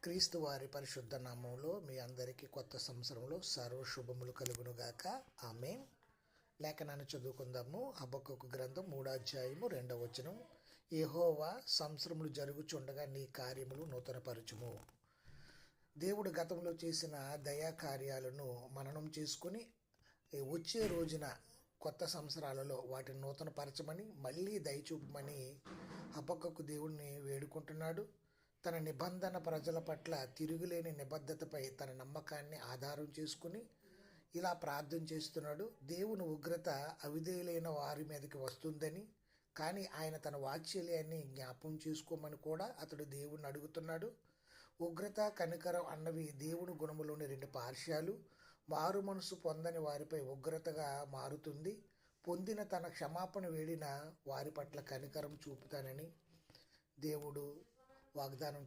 క్రీస్తు వారి పరిశుద్ధ నామంలో మీ అందరికీ కొత్త సంవత్సరంలో సర్వ శుభములు కలుగునుగాక. ఆమేన్. లేఖనాన్ని చదువుకుందాము. హబక్కూకు గ్రంథం 3వ అధ్యాయము 2వ వచనం. యెహోవా, సంవత్సరములు జరుగుచుండగా నీ కార్యములు నూతనపరచుము. దేవుడు గతంలో చేసిన దయా కార్యాలను మననం చేసుకుని వచ్చే రోజున కొత్త సంవత్సరాలలో వాటిని నూతనపరచమని, మళ్ళీ దయచూపమని హబక్కూకు దేవుడిని వేడుకుంటున్నాడు. తన నిబంధన ప్రజల పట్ల తిరుగులేని నిబద్ధతపై తన నమ్మకాన్ని ఆధారం చేసుకుని ఇలా ప్రార్థన చేస్తున్నాడు. దేవుని ఉగ్రత అవిధేయులైన వారి మీదకి వస్తుందని, కానీ ఆయన తన వాత్సల్యాన్ని జ్ఞాపం చేసుకోమని కూడా అతడు దేవుణ్ణి అడుగుతున్నాడు. ఉగ్రత, కనికరం అన్నవి దేవుని గుణములోని రెండు పార్శ్యాలు. మారు మనసు పొందని వారిపై ఉగ్రతగా మారుతుంది. పొందిన తన క్షమాపణ వేడిన వారి పట్ల కనికరం చూపుతానని దేవుడు వాగ్దానం